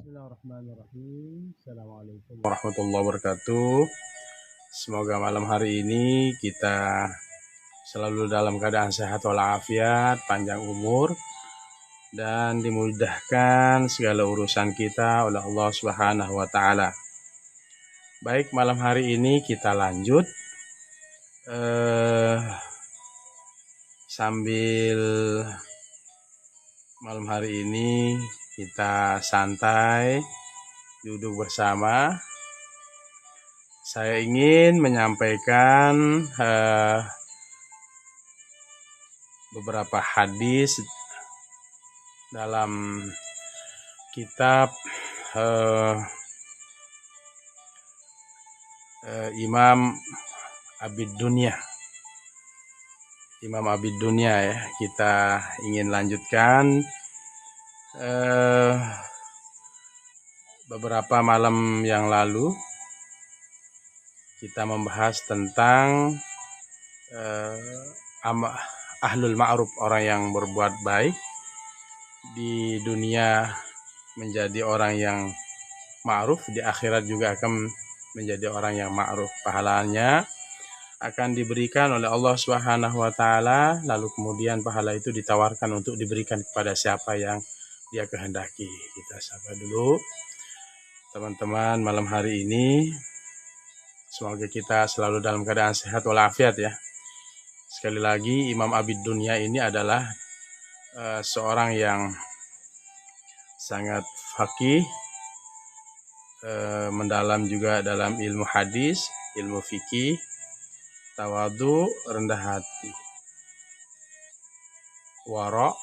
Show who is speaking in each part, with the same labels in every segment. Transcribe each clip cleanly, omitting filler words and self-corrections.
Speaker 1: Bismillahirrahmanirrahim. Assalamualaikum warahmatullahi wabarakatuh. Semoga malam hari ini kita selalu dalam keadaan sehat walafiat, panjang umur, dan dimudahkan segala urusan kita oleh Allah Subhanahu wa Ta'ala. Baik, malam hari ini kita lanjut sambil malam hari ini kita santai, duduk bersama. Saya ingin menyampaikan beberapa hadis dalam kitab Imam Abid Dunya. Imam Abid Dunya ya. Kita ingin lanjutkan beberapa malam yang lalu kita membahas tentang ahlul ma'ruf, orang yang berbuat baik di dunia menjadi orang yang ma'ruf, di akhirat juga akan menjadi orang yang ma'ruf. Pahalanya akan diberikan oleh Allah Subhanahu wa Ta'ala, lalu kemudian pahala itu ditawarkan untuk diberikan kepada siapa yang dia kehendaki. Kita sapa dulu teman-teman malam hari ini. Semoga kita selalu dalam keadaan sehat walafiat ya. Sekali lagi, Imam Abid Dunya ini adalah seorang yang sangat faqih, mendalam juga dalam ilmu hadis, ilmu fikih, tawadu, rendah hati, wara'.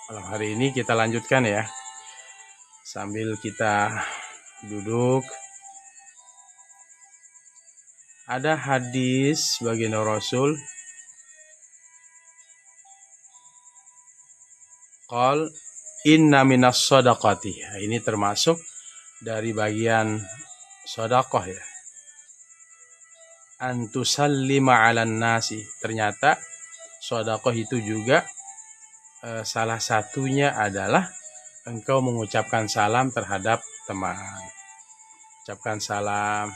Speaker 1: Malam hari ini kita lanjutkan ya, sambil kita duduk. Ada hadis baginda Rasul, qal inna minas shadaqati. Ini termasuk dari bagian sedekah ya. Antusallima 'alan nasi. Ternyata sedekah itu juga salah satunya adalah engkau mengucapkan salam terhadap teman. Ucapkan salam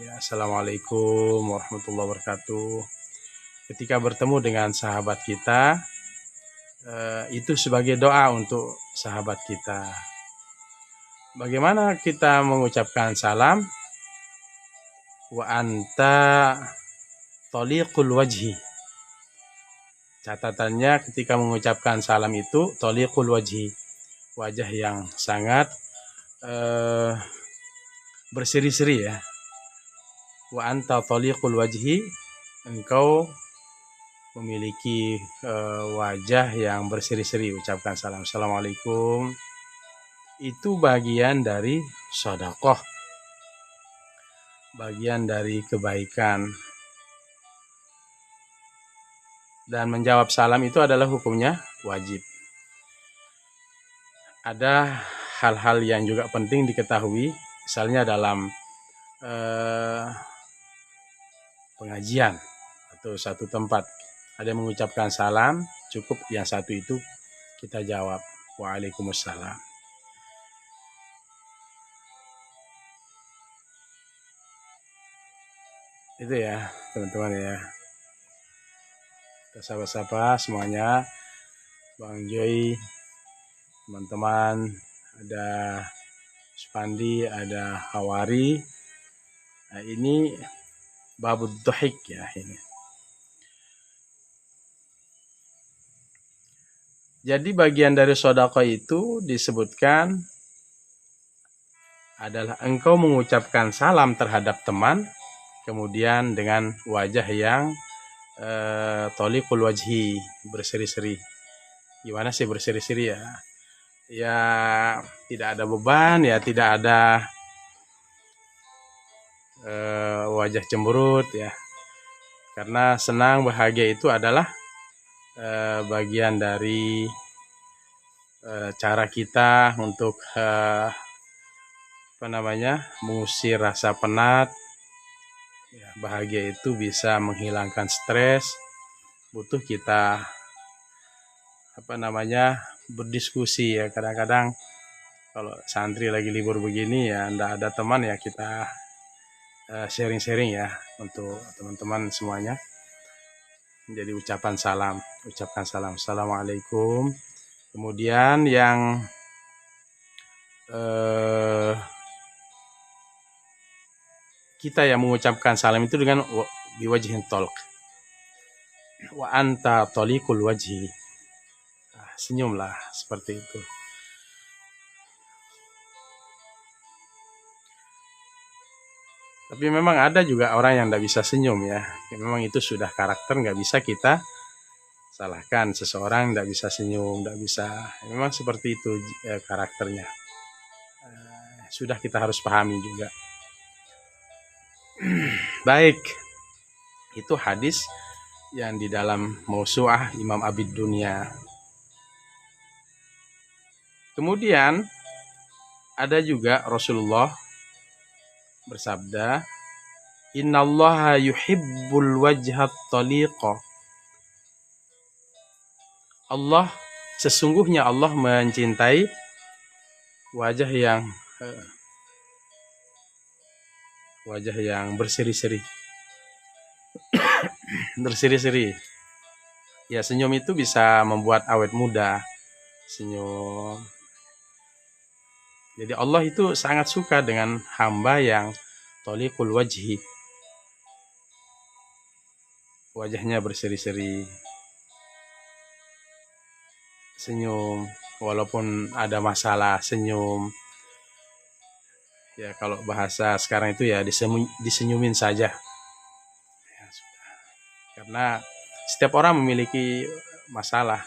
Speaker 1: ya, assalamualaikum warahmatullahi wabarakatuh. Ketika bertemu dengan sahabat kita, itu sebagai doa untuk sahabat kita. Bagaimana kita mengucapkan salam? Wa anta taliqul wajhi. Catatannya ketika mengucapkan salam itu taliqul wajhi, wajah yang sangat berseri-seri ya. Wa anta taliqul wajhi, engkau memiliki wajah yang berseri-seri. Ucapkan salam, assalamualaikum. Itu bagian dari sedekah, bagian dari kebaikan. Dan menjawab salam itu adalah hukumnya wajib. Ada hal-hal yang juga penting diketahui, misalnya dalam pengajian atau satu tempat ada yang mengucapkan salam, cukup yang satu itu kita jawab waalaikumsalam. Itu ya teman-teman ya. Kita sapa-sapa semuanya. Bang Joy, teman-teman, ada Spandi, ada Hawari. Nah, ini babud dhahik ya ini. Jadi bagian dari sedekah itu disebutkan adalah engkau mengucapkan salam terhadap teman, kemudian dengan wajah yang taliqul wajhi, berseri-seri. Gimana sih berseri-seri ya? Ya tidak ada beban ya, tidak ada wajah cemberut ya. Karena senang, bahagia itu adalah bagian dari cara kita untuk mengusir rasa penat. Ya, bahagia itu bisa menghilangkan stres. Butuh kita berdiskusi ya. Kadang-kadang Kalau santri lagi libur begini ya, ndak ada teman ya, kita sharing-sharing ya untuk teman-teman semuanya. Jadi ucapkan salam. Assalamualaikum. Kemudian yang kita yang mengucapkan salam itu dengan biwajhin tolq. Wa anta tolikul wajhi. Senyumlah seperti itu. Tapi memang ada juga orang yang tidak bisa senyum ya. Memang itu sudah karakter, nggak bisa kita salahkan. Seseorang tidak bisa senyum, tidak bisa. Memang seperti itu karakternya. Sudah kita harus pahami juga. Baik, itu hadis yang di dalam Mausu'ah Imam Abid Dunya. Kemudian ada juga Rasulullah bersabda, innallaha yuhibbul wajhat taliqa. Sesungguhnya Allah mencintai wajah yang berseri-seri. Berseri-seri. Ya, senyum itu bisa membuat awet muda. Senyum. Jadi Allah itu sangat suka dengan hamba yang toliqul wajhi. Wajahnya berseri-seri. Senyum. Walaupun ada masalah, senyum. Ya, kalau bahasa sekarang itu ya disenyumin saja. Ya, sudah. Karena setiap orang memiliki masalah.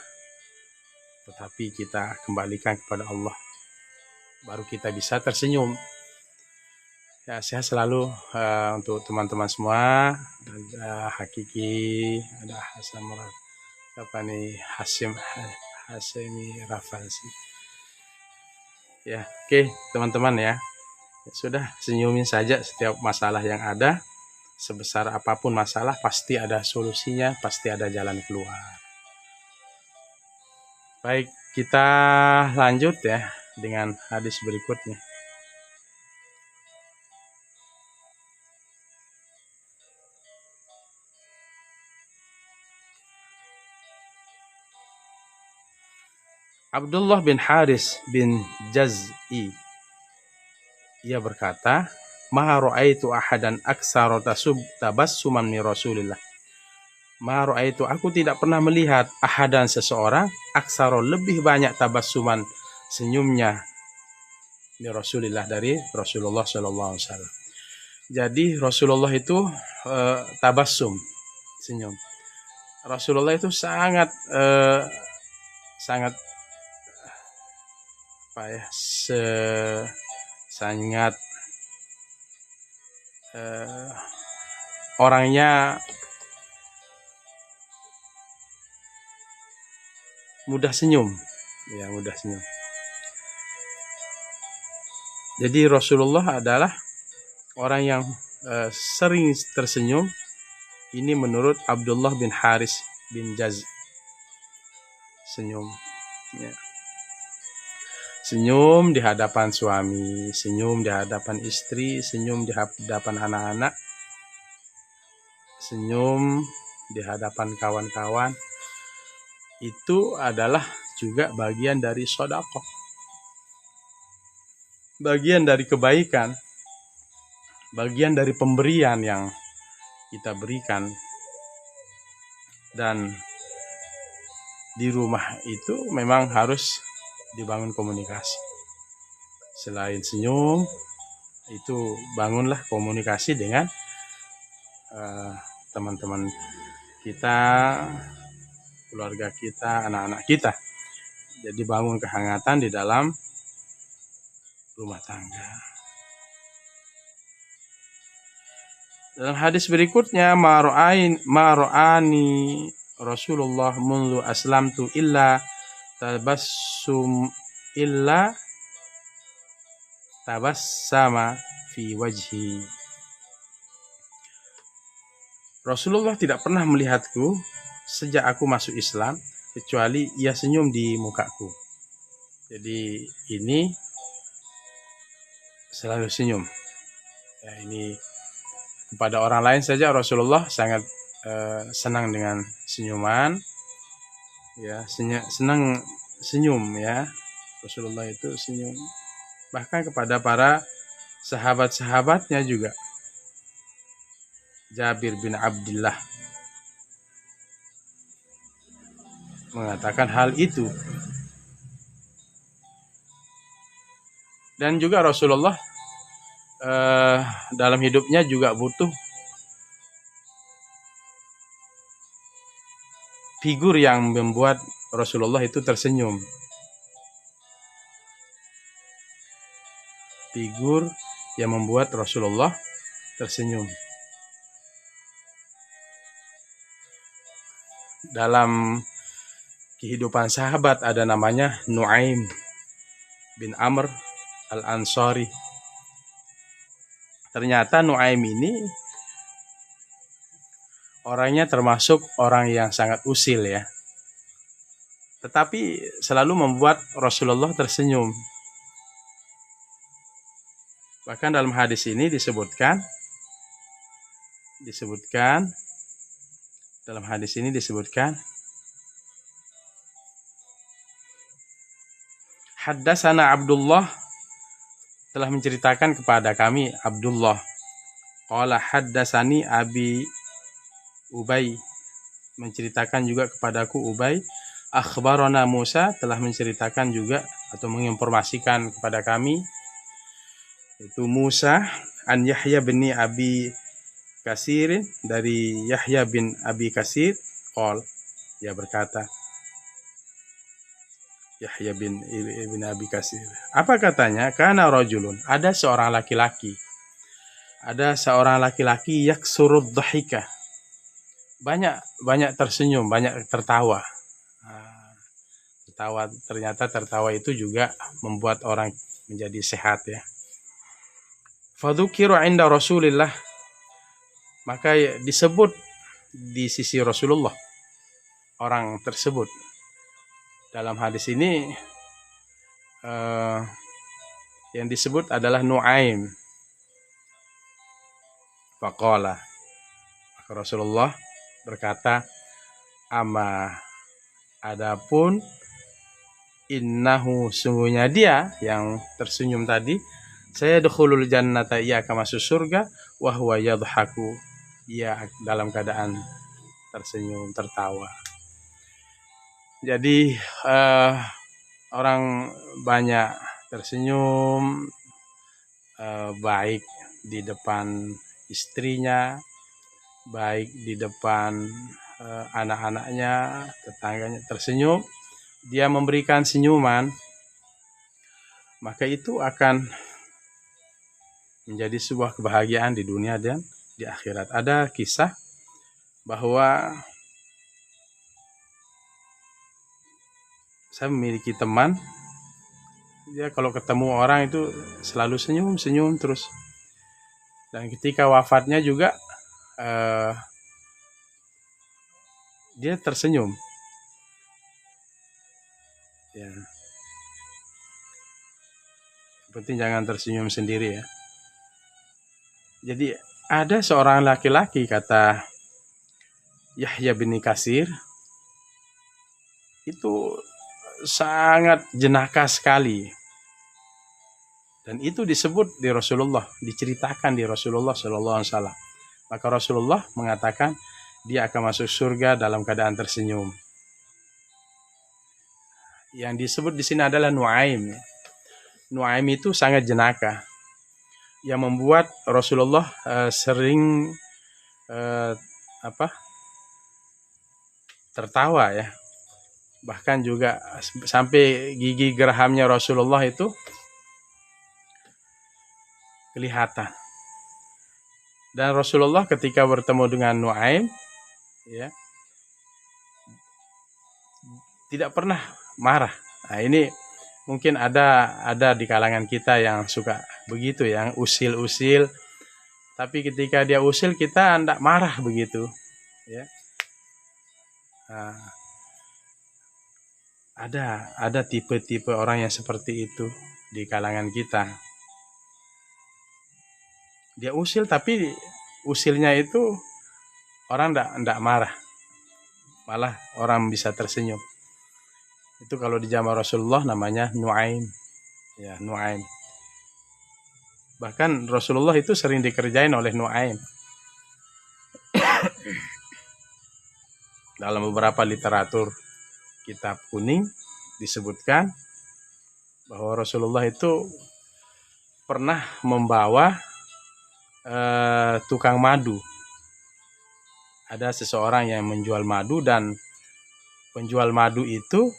Speaker 1: Tetapi kita kembalikan kepada Allah. Baru kita bisa tersenyum. Ya, sehat selalu untuk teman-teman semua. Ada Hakiki, ada Hasemi Rafalsi. Ya, oke teman-teman ya. Sudah, senyumin saja setiap masalah yang ada. Sebesar apapun masalah, pasti ada solusinya, pasti ada jalan keluar. Baik, kita lanjut ya dengan hadis berikutnya. Abdullah bin Haris bin Jaz'i, ia berkata, ma ra'aitu ahadan aktsara tabassuman min Rasulillah. Ma ra'aitu, aku tidak pernah melihat ahadan seseorang aktsara lebih banyak tabassuman senyumnya min Rasulillah, dari Rasulullah sallallahu alaihi wasallam. Jadi Rasulullah itu tabassum, senyum. Rasulullah itu sangat sangat orangnya mudah senyum, ya mudah senyum. Jadi Rasulullah adalah orang yang sering tersenyum. Ini menurut Abdullah bin Haris bin Jaz. Senyum, ya. Senyum di hadapan suami, senyum di hadapan istri, senyum di hadapan anak-anak, senyum di hadapan kawan-kawan. Itu adalah juga bagian dari sedekah, bagian dari kebaikan, bagian dari pemberian yang kita berikan. Dan di rumah itu memang harus dibangun komunikasi. Selain senyum, itu bangunlah komunikasi dengan teman-teman kita, keluarga kita, anak-anak kita. Jadi bangun kehangatan di dalam rumah tangga. Dalam hadis berikutnya, ma'ra'ani Rasulullah mundu aslamtu illa tabassama fi wajhi. Rasulullah tidak pernah melihatku sejak aku masuk Islam kecuali ia senyum di mukaku. Jadi ini selalu senyum. Ya, ini kepada orang lain saja Rasulullah sangat senang dengan senyuman, ya, senang senyum ya. Rasulullah itu senyum. Bahkan kepada para sahabat-sahabatnya juga. Jabir bin Abdullah mengatakan hal itu. Dan juga Rasulullah dalam hidupnya juga butuh figur yang membuat Rasulullah itu tersenyum. Figur yang membuat Rasulullah tersenyum. Dalam kehidupan sahabat ada namanya Nuaim bin Amr al-Ansari. Ternyata Nuaim ini orangnya termasuk orang yang sangat usil ya. Tetapi selalu membuat Rasulullah tersenyum. Bahkan dalam hadis ini disebutkan dalam hadis ini disebutkan Haddatsana Abdullah telah menceritakan kepada kami Abdullah. Qala haddatsani Abi Ubay, menceritakan juga kepadaku Ubay. Akhbarana Musa telah menceritakan juga atau menginformasikan kepada kami itu Musa an Yahya bin Abi Kasir, dari Yahya bin Abi Kasir qol, dia berkata, Yahya bin Abi Kasir, apa katanya? Kana rajulun, ada seorang laki-laki yaksurud dhahika, banyak tersenyum, banyak tertawa. Ternyata tertawa itu juga membuat orang menjadi sehat ya. Fadzukiru inda Rasulillah, maka disebut di sisi Rasulullah orang tersebut. Dalam hadis ini yang disebut adalah Nuaim. Faqala, maka Rasulullah berkata, amma adapun innahu, sungguhnya dia yang tersenyum tadi, saya dukhulul jannata, ia akan masuk surga, wa huwa yadhaku, ia dalam keadaan tersenyum, tertawa. Jadi orang banyak tersenyum, baik di depan istrinya, baik di depan anak-anaknya, tetangganya, tersenyum, dia memberikan senyuman, maka itu akan menjadi sebuah kebahagiaan di dunia dan di akhirat. Ada kisah bahwa saya memiliki teman, dia kalau ketemu orang itu selalu senyum terus. Dan ketika wafatnya juga dia tersenyum. Ya. Yang penting jangan tersenyum sendiri ya. Jadi ada seorang laki-laki, kata Yahya bin Kasir, itu sangat jenaka sekali. Dan itu disebut di Rasulullah, diceritakan di Rasulullah SAW. Maka Rasulullah mengatakan dia akan masuk surga dalam keadaan tersenyum. Yang disebut di sini adalah Nuaim. Nuaim itu sangat jenaka, yang membuat Rasulullah sering tertawa ya. Bahkan juga sampai gigi gerahamnya Rasulullah itu kelihatan. Dan Rasulullah ketika bertemu dengan Nuaim ya, tidak pernah marah. Nah, ini mungkin ada di kalangan kita yang suka begitu, yang usil-usil. Tapi ketika dia usil, kita tidak marah begitu ya. Nah, ada tipe-tipe orang yang seperti itu di kalangan kita. Dia usil, tapi usilnya itu orang ndak marah, malah orang bisa tersenyum. Itu kalau di zaman Rasulullah namanya Nuaim, ya Nuaim. Bahkan Rasulullah itu sering dikerjain oleh Nuaim. Dalam beberapa literatur kitab kuning disebutkan bahwa Rasulullah itu pernah membawa tukang madu. Ada seseorang yang menjual madu, dan penjual madu itu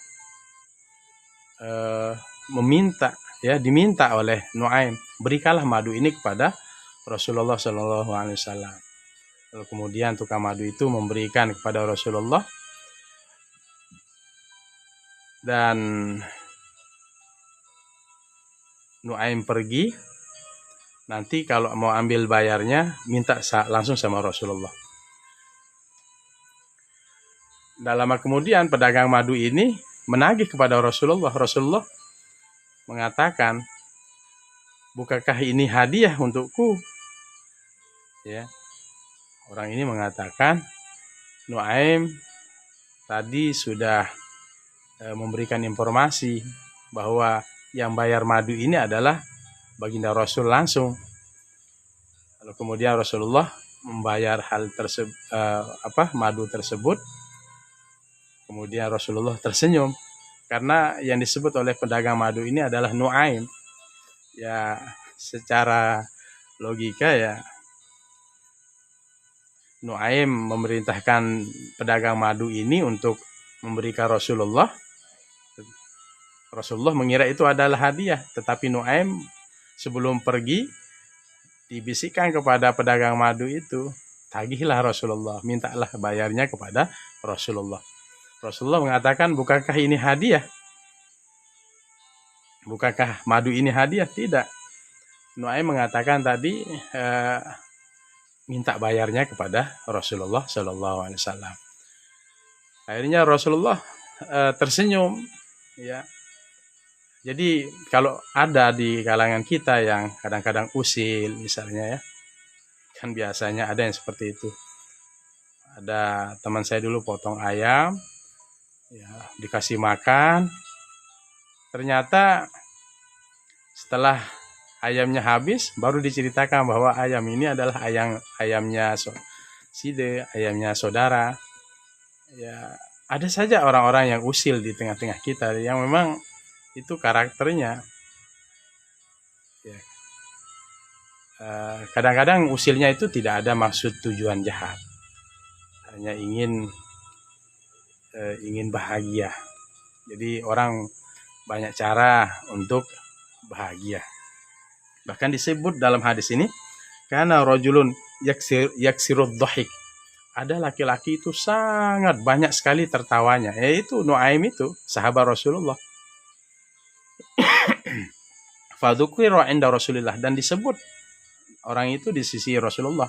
Speaker 1: diminta oleh Nuaim, berikanlah madu ini kepada Rasulullah Shallallahu Alaihi Wasallam. Lalu kemudian tukang madu itu memberikan kepada Rasulullah, dan Nuaim pergi. Nanti kalau mau ambil bayarnya, minta langsung sama Rasulullah. Dan lama kemudian pedagang madu ini menagih kepada Rasulullah. Rasulullah mengatakan, bukankah ini hadiah untukku? Ya, orang ini mengatakan, Nuaim tadi sudah memberikan informasi bahwa yang bayar madu ini adalah baginda Rasul langsung. Lalu kemudian Rasulullah membayar hal tersebut, madu tersebut. Kemudian Rasulullah tersenyum karena yang disebut oleh pedagang madu ini adalah Nuaim. Ya, secara logika ya, Nuaim memerintahkan pedagang madu ini untuk memberikan Rasulullah. Rasulullah mengira itu adalah hadiah, tetapi Nuaim sebelum pergi dibisikkan kepada pedagang madu itu, tagihlah Rasulullah, mintalah bayarnya kepada Rasulullah. Rasulullah mengatakan, bukankah ini hadiah? Bukankah madu ini hadiah? Tidak. Nuaim mengatakan tadi minta bayarnya kepada Rasulullah Shallallahu Alaihi Wasallam. Akhirnya Rasulullah tersenyum, ya. Jadi kalau ada di kalangan kita yang kadang-kadang usil misalnya, ya, kan biasanya ada yang seperti itu. Ada teman saya dulu potong ayam, ya, dikasih makan, ternyata setelah ayamnya habis baru diceritakan bahwa ayam ini adalah ayamnya ayamnya saudara. Ya, ada saja orang-orang yang usil di tengah-tengah kita yang memang itu karakternya. Ya. Kadang-kadang usilnya itu tidak ada maksud tujuan jahat, hanya ingin bahagia. Jadi orang banyak cara untuk bahagia. Bahkan disebut dalam hadis ini, karena rajulun yaksirud dhahik. Ada laki-laki itu sangat banyak sekali tertawanya, yaitu Nuaim itu, sahabat Rasulullah. Fadzukira inda Rasulillah, dan disebut orang itu di sisi Rasulullah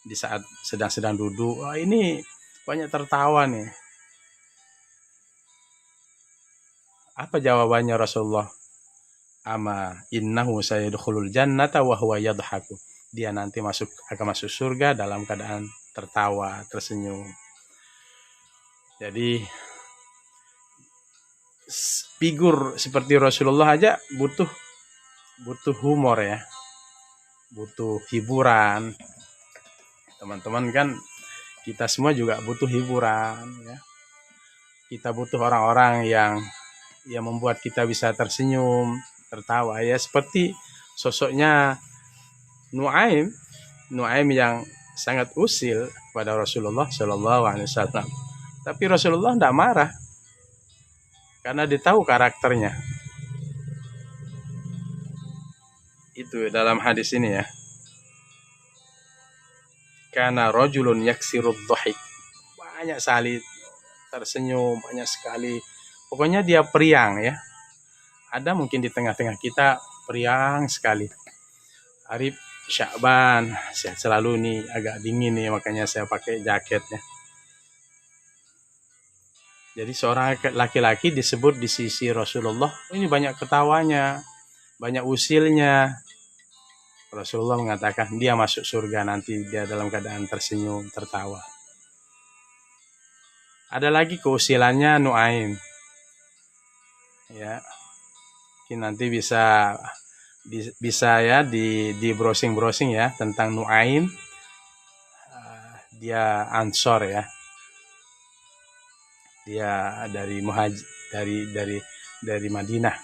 Speaker 1: di saat sedang duduk. Ini banyak tertawa nih. Apa jawabannya Rasulullah? Ama innahu sayadkhulul jannata wa huwa yadhaku. Dia nanti akan masuk surga dalam keadaan tertawa, tersenyum. Jadi figur seperti Rasulullah aja butuh humor, ya, butuh hiburan. Teman-teman kan kita semua juga butuh hiburan, ya. Kita butuh orang-orang yang membuat kita bisa tersenyum, tertawa, ya, seperti sosoknya Nuaim yang sangat usil pada Rasulullah Shallallahu Alaihi Wasallam. Tapi Rasulullah tidak marah karena dia tahu karakternya. Itu dalam hadis ini, ya. Karena rajulun yaksirud dhahik, banyak sekali tersenyum, banyak sekali. Pokoknya dia periang, ya. Ada mungkin di tengah-tengah kita periang sekali. Arif Sya'ban, sehat selalu nih, agak dingin nih, makanya saya pakai jaketnya. Jadi seorang laki-laki disebut di sisi Rasulullah, ini banyak ketawanya, banyak usilnya. Rasulullah mengatakan dia masuk surga nanti dia dalam keadaan tersenyum, tertawa. Ada lagi keusilannya Nuaim. Ya, mungkin nanti bisa ya di browsing ya tentang Nuaim. Dia Ansor ya. Dia dari dari Madinah.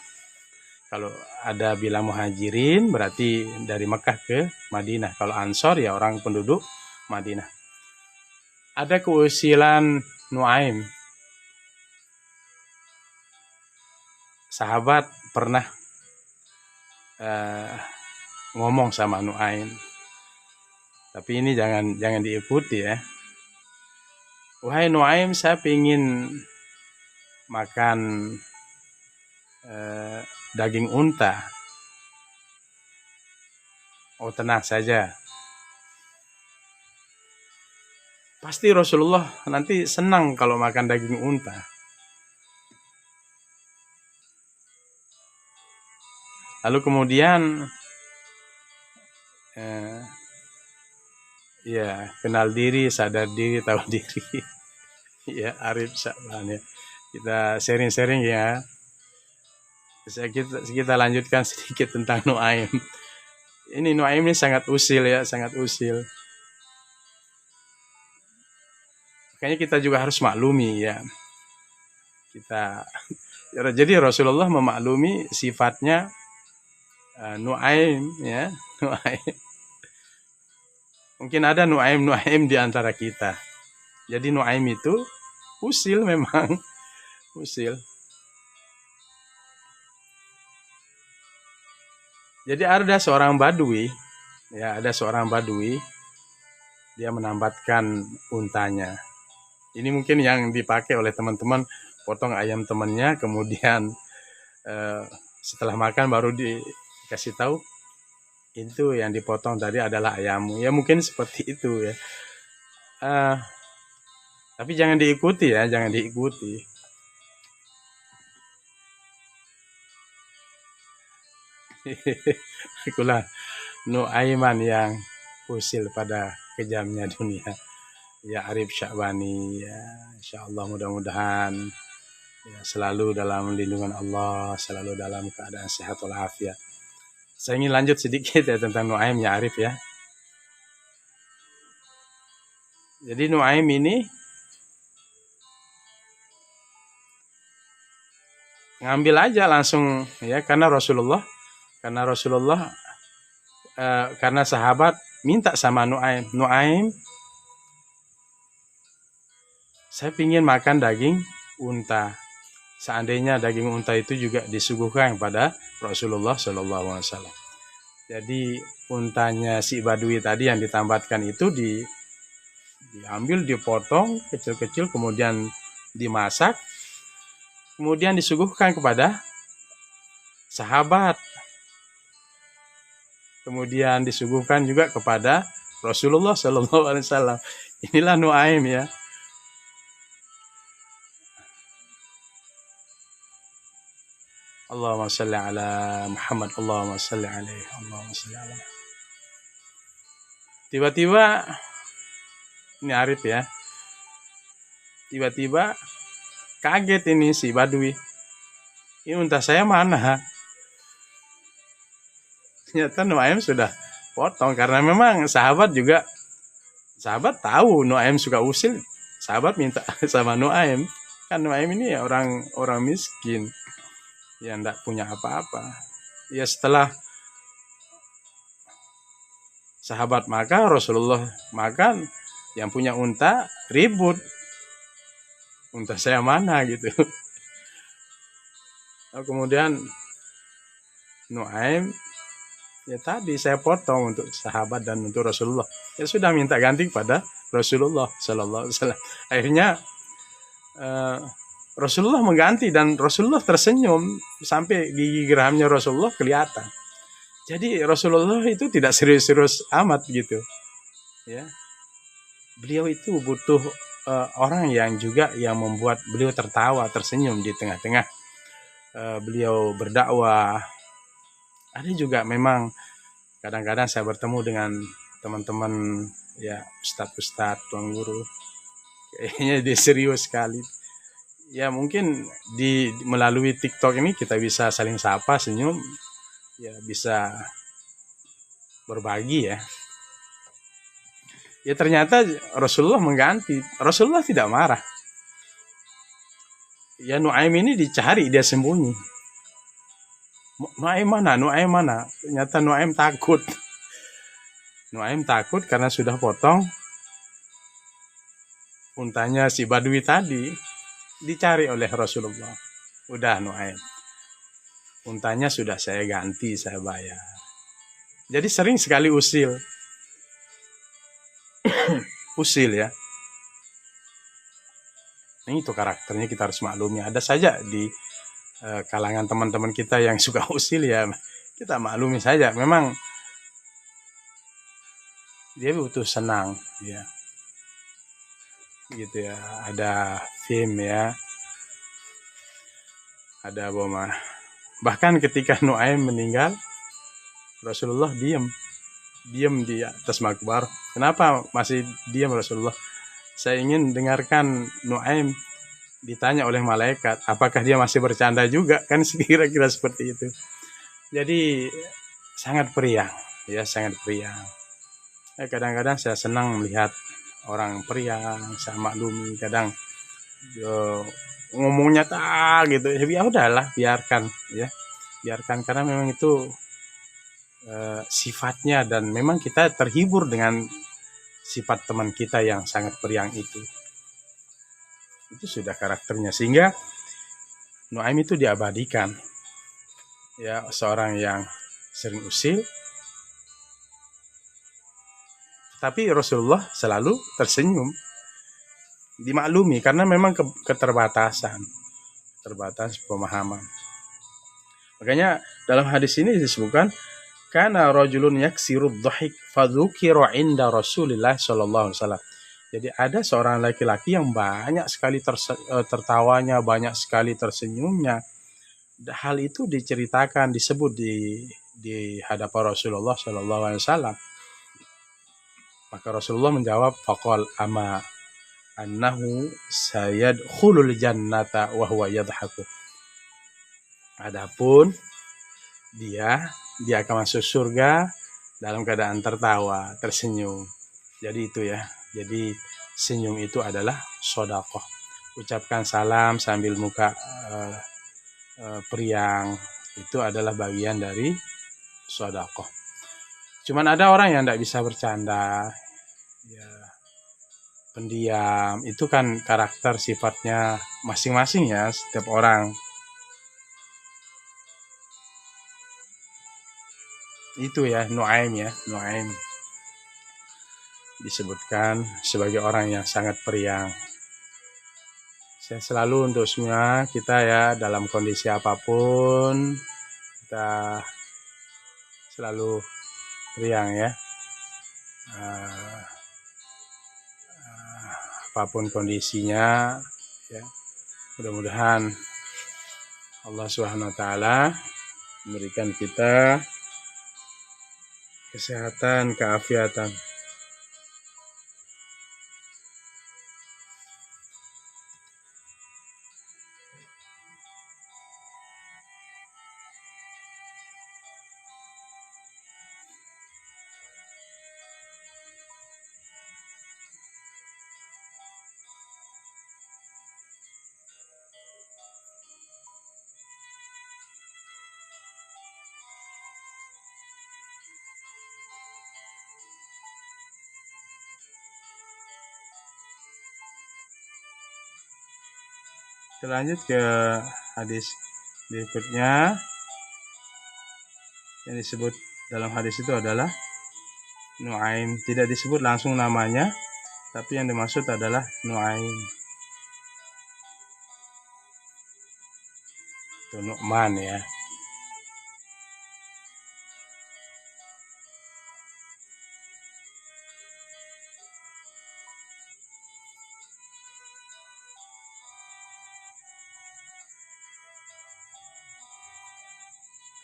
Speaker 1: Kalau ada bilang muhajirin berarti dari Mekah ke Madinah. Kalau Ansor ya orang penduduk Madinah. Ada keusilan Nuaim. Sahabat pernah ngomong sama Nuaim. Tapi ini jangan diikuti ya. Wahai Nuaim, saya ingin makan daging unta. Oh, tenang saja. Pasti Rasulullah nanti senang kalau makan daging unta. Lalu kemudian ya kenal diri, sadar diri, tahu diri. Ya Arif Sya'ban ya. Kita sharing-sharing ya. Kita lanjutkan sedikit tentang Nuaim. Ini Nuaim ini sangat usil ya, sangat usil. Makanya kita juga harus maklumi ya. Jadi Rasulullah memaklumi sifatnya Nuaim ya, Nuaim. Mungkin ada Nuaim di antara kita. Jadi Nuaim itu usil memang, usil. Jadi ada seorang badui, ya ada seorang badui, dia menambatkan untanya. Ini mungkin yang dipakai oleh teman-teman, potong ayam temannya, kemudian setelah makan baru dikasih tahu, itu yang dipotong tadi adalah ayammu. Ya mungkin seperti itu ya. Tapi jangan diikuti ya, jangan diikuti. Itulah Nuaiman yang usil pada kejamnya dunia. Ya Arif Sya'bani ya, insyaallah mudah-mudahan ya, selalu dalam lindungan Allah, selalu dalam keadaan sehat walafiat. Saya ingin lanjut sedikit ya tentang Nuaim ya Arif ya. Jadi Nuaim ini ngambil aja langsung ya, karena sahabat minta sama Nuaim, saya ingin makan daging unta. Seandainya daging unta itu juga disuguhkan kepada Rasulullah SAW. Jadi untanya si badui tadi yang ditambatkan itu diambil, dipotong kecil-kecil, kemudian dimasak, kemudian disuguhkan kepada sahabat. Kemudian disuguhkan juga kepada Rasulullah SAW. Inilah Nuaim ya. Allahumma salli ala Muhammad, Allahumma salli alaihi, Allahumma salli ala Muhammad. Tiba-tiba, ini Arif ya, tiba-tiba kaget ini si badui. Ini unta saya mana? Ternyata Nuaim sudah potong, karena memang sahabat tahu Nuaim suka usil. Sahabat minta sama Nuaim. Kan Nuaim ini ya orang miskin yang tidak punya apa-apa. Ya setelah sahabat makan, Rasulullah makan, yang punya unta ribut. Unta saya mana gitu. Kemudian Nuaim, ya tadi saya potong untuk sahabat dan untuk Rasulullah. Ya sudah minta ganti pada Rasulullah Sallallahu Alaihi Wasallam. Akhirnya Rasulullah mengganti dan Rasulullah tersenyum sampai gigi geramnya Rasulullah kelihatan. Jadi Rasulullah itu tidak serius-serius amat gitu. Ya, beliau itu butuh orang yang membuat beliau tertawa, tersenyum di tengah-tengah beliau berdakwah. Ada juga memang kadang-kadang saya bertemu dengan teman-teman ya, ustadz-ustadz, tuan guru, kayaknya dia serius sekali. Ya mungkin melalui TikTok ini kita bisa saling sapa, senyum, ya bisa berbagi ya. Ya ternyata Rasulullah mengganti. Rasulullah tidak marah. Ya Nuaim ini dicari, dia sembunyi. Nuaim mana? Nuaim mana? Ternyata Nuaim takut. Nuaim takut karena sudah potong untanya si Badui tadi. Dicari oleh Rasulullah. Udah Nuaim, untanya sudah saya ganti, saya bayar. Jadi sering sekali usil. Usil ya. Ini itu karakternya, kita harus maklumi. Ada saja di kalangan teman-teman kita yang suka usil ya. Kita maklumi saja. Memang dia butuh senang ya. Gitu ya. Ada film ya. Ada boma. Bahkan ketika Nuaim meninggal, Rasulullah diam di atas makbar. Kenapa masih diam Rasulullah? Saya ingin dengarkan Nuaim ditanya oleh malaikat, apakah dia masih bercanda juga, kan kira-kira seperti itu. Jadi sangat periang, ya sangat periang. Kadang-kadang saya senang melihat orang periang, saya maklumi. Kadang ngomongnya tak gitu, ya udahlah, biarkan ya, biarkan, karena memang itu sifatnya, dan memang kita terhibur dengan sifat teman kita yang sangat periang itu sudah karakternya, sehingga Nuaim itu diabadikan ya, seorang yang sering usil, tapi Rasulullah selalu tersenyum, dimaklumi karena memang keterbatasan pemahaman. Makanya dalam hadis ini disebutkan kana rajulun yaksirud dhahik fadzukira inda Rasulillah sallallahu alaihi wasallam. Jadi ada seorang laki-laki yang banyak sekali tertawanya, banyak sekali tersenyumnya. Hal itu diceritakan, disebut di hadapan Rasulullah sallallahu alaihi wasallam. Maka Rasulullah menjawab, faqal ama annahu sayadkhulul jannata wa huwa yadhaku. Adapun dia akan masuk surga dalam keadaan tertawa, tersenyum. Jadi itu ya. Jadi senyum itu adalah sedekah. Ucapkan salam sambil muka periang, itu adalah bagian dari sedekah. Cuman ada orang yang tidak bisa bercanda, ya, pendiam. Itu kan karakter, sifatnya masing-masing ya, setiap orang. Itu ya Nuaim ya, Nuaim disebutkan sebagai orang yang sangat periang. Saya selalu untuk semua kita ya, dalam kondisi apapun kita selalu periang ya. Apapun kondisinya ya. Mudah-mudahan Allah Subhanahu wa taala memberikan kita kesehatan, keafiatan. Kita lanjut ke hadis berikutnya. Yang disebut dalam hadis itu adalah Nuaim. Tidak disebut langsung namanya, tapi yang dimaksud adalah Nuaim. Itu Nu'man ya.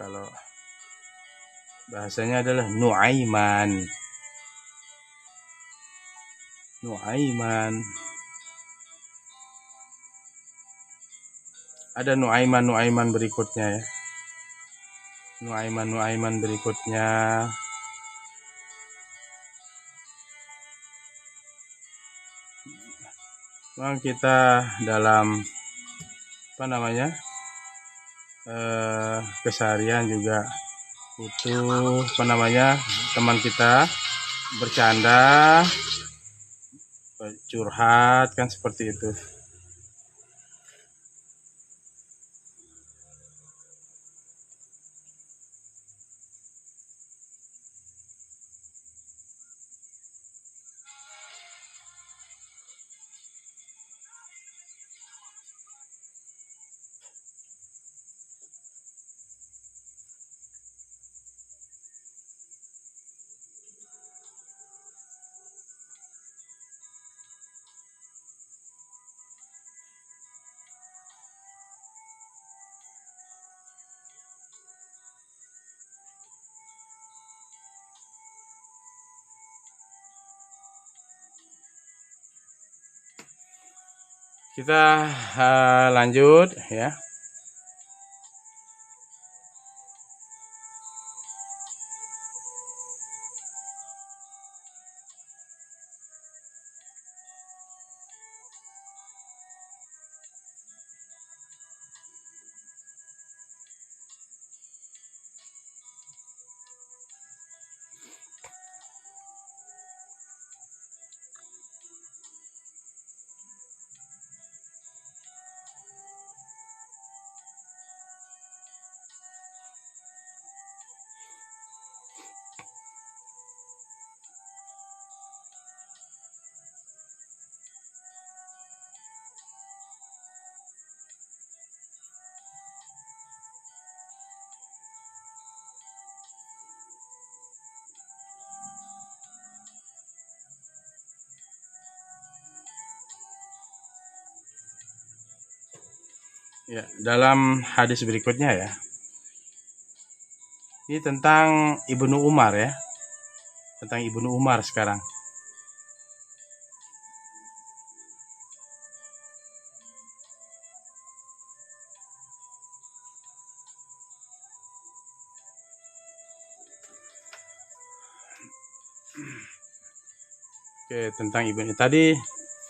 Speaker 1: Kalau Bahasanya adalah Nuaiman. Nuaiman. Ada Nuaiman berikutnya ya. Nuaiman berikutnya. Memang kita dalam keseharian juga butuh teman kita bercanda, curhat, kan seperti itu. Kita lanjut ya. Ya, dalam hadis berikutnya ya. Ini tentang Ibnu Umar ya. Tentang Ibnu Umar sekarang. Oke, tentang Ibnu tadi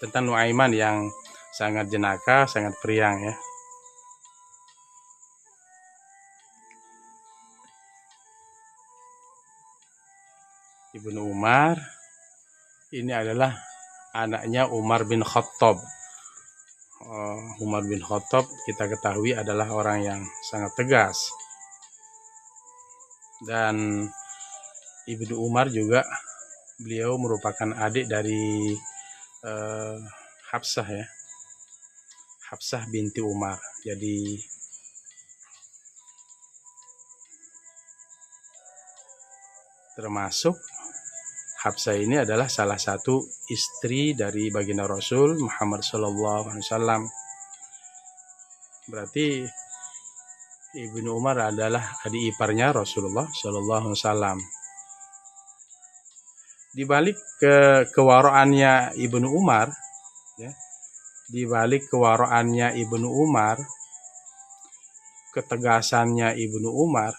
Speaker 1: tentang Nuaiman yang sangat jenaka, sangat periang ya. Ibnu Umar ini adalah anaknya Umar bin Khattab. Umar bin Khattab kita ketahui adalah orang yang sangat tegas. Dan Ibnu Umar juga beliau merupakan adik dari Hafsah ya. Hafsah binti Umar. Jadi termasuk Hafsah ini adalah salah satu istri dari baginda Rasul Muhammad SAW. Berarti Ibnu Umar adalah adik iparnya Rasulullah SAW. Di balik kewaraannya Ibnu Umar, ya, di balik kewaraannya Ibnu Umar, ketegasannya Ibnu Umar,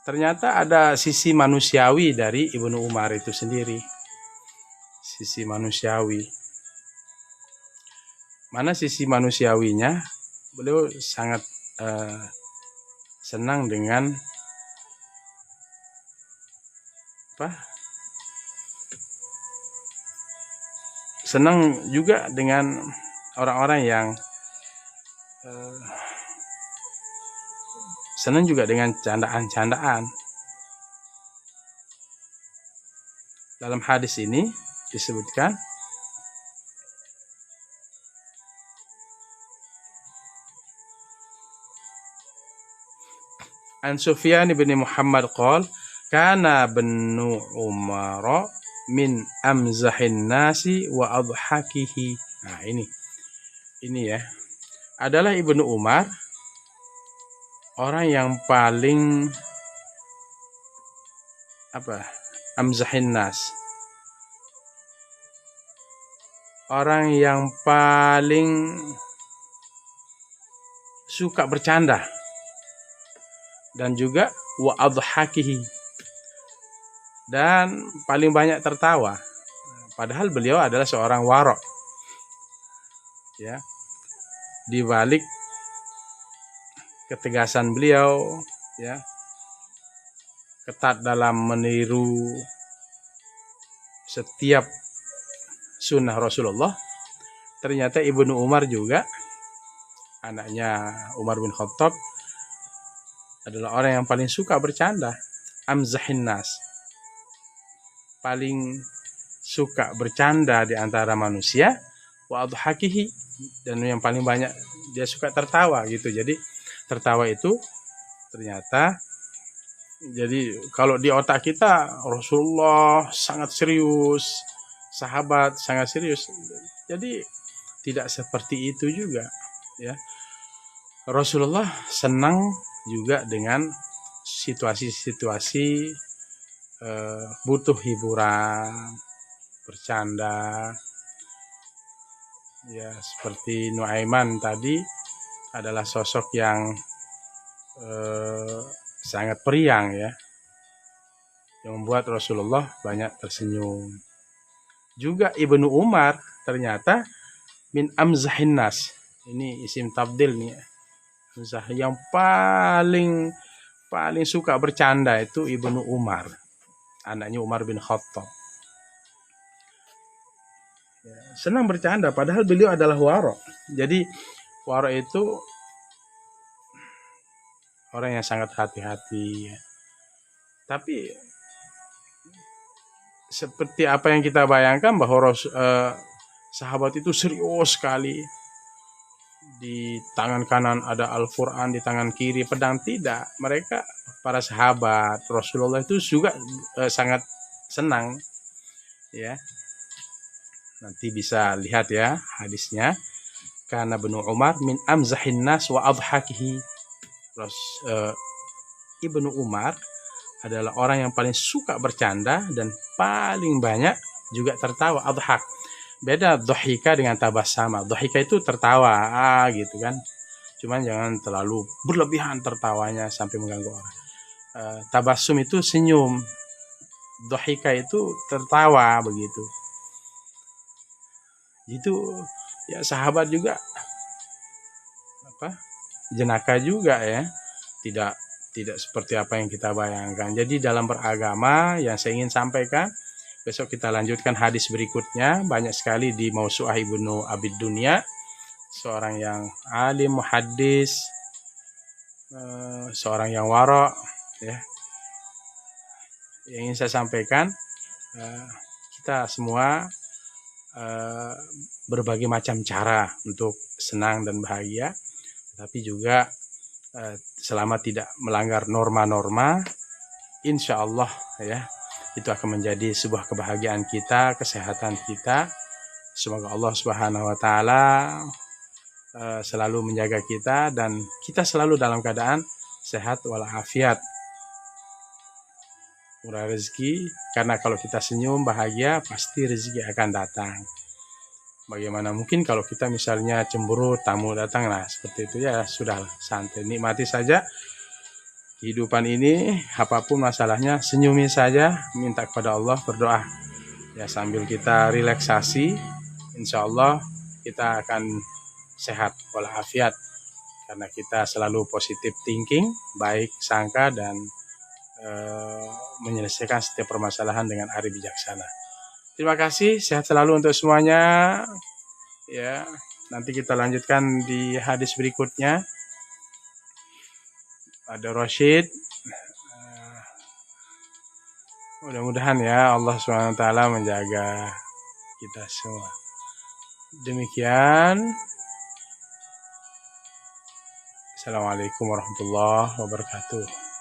Speaker 1: ternyata ada sisi manusiawi dari Ibnu Umar itu sendiri. Sisi manusiawi. Mana sisi manusiawinya? Beliau sangat senang dengan senang juga dengan orang-orang yang senang juga dengan candaan-candaan. Dalam hadis ini disebutkan An Sufyan bin Muhammad qala kana Ibnu Umar min amzahin nasi wa adhakihi. Nah, ini ya. Adalah Ibnu Umar orang yang paling apa? Amzahin nas. Orang yang paling suka bercanda dan juga wa adhakihi, dan paling banyak tertawa. Padahal beliau adalah seorang warok, ya. Di balik ketegasan beliau, ya, ketat dalam meniru setiap sunnah Rasulullah, ternyata Ibnu Umar juga, anaknya Umar bin Khattab, adalah orang yang paling suka bercanda. Amzahin nas, paling suka bercanda di antara manusia, wa adhakihi, dan yang paling banyak dia suka tertawa gitu. Jadi tertawa itu ternyata, jadi kalau di otak kita Rasulullah sangat serius, sahabat sangat serius. Jadi tidak seperti itu juga, ya. Rasulullah senang juga dengan situasi-situasi butuh hiburan, bercanda. Ya, seperti Nuaiman tadi adalah sosok yang sangat periang, ya, yang membuat Rasulullah banyak tersenyum. Juga Ibnu Umar ternyata min amzahin nas. Ini isim tabdil nih. Yang paling suka bercanda itu Ibnu Umar, anaknya Umar bin Khattab. Ya, senang bercanda, padahal beliau adalah warok. Jadi warok itu orang yang sangat hati-hati, ya. Tapi seperti apa yang kita bayangkan bahwa sahabat itu serius sekali. Di tangan kanan ada Al-Quran, di tangan kiri pedang. Tidak. Mereka, para sahabat Rasulullah itu juga sangat senang, ya. Nanti bisa lihat ya hadisnya. Karena Ibnu Umar min amzahin nas wa adhakihi. Terus Ibnu Umar adalah orang yang paling suka bercanda dan paling banyak juga tertawa. Adhak, beda dhahika dengan tabassama. Dhahika itu tertawa, gitu kan. Cuman jangan terlalu berlebihan tertawanya sampai mengganggu orang. Tabassum itu senyum. Dhahika itu tertawa, begitu. Itu ya, sahabat juga jenaka juga, ya. Tidak seperti apa yang kita bayangkan. Jadi dalam beragama yang saya ingin sampaikan, besok kita lanjutkan hadis berikutnya. Banyak sekali di Mausu'ah Ibnu Abid Dunya, seorang yang alim muhaddis, seorang yang warok, ya. Yang ingin saya sampaikan, kita semua berbagai macam cara untuk senang dan bahagia, tapi juga selama tidak melanggar norma-norma, insya Allah, ya, itu akan menjadi sebuah kebahagiaan kita, kesehatan kita. Semoga Allah Subhanahu wa Ta'ala selalu menjaga kita dan kita selalu dalam keadaan sehat walafiat, murah rezeki. Karena kalau kita senyum bahagia, pasti rezeki akan datang. Bagaimana mungkin kalau kita misalnya cemburu, tamu datang, nah seperti itu, ya sudah, santai, nikmati saja kehidupan ini. Apapun masalahnya, senyumi saja, minta kepada Allah, berdoa, ya, sambil kita relaksasi. Insya Allah kita akan sehat walafiat karena kita selalu positive thinking, baik sangka, dan menyelesaikan setiap permasalahan dengan arif bijaksana. Terima kasih, sehat selalu untuk semuanya, ya. Nanti kita lanjutkan di hadis berikutnya. Ada Rashid. Mudah-mudahan ya Allah SWT menjaga kita semua. Demikian. Assalamualaikum warahmatullahi wabarakatuh.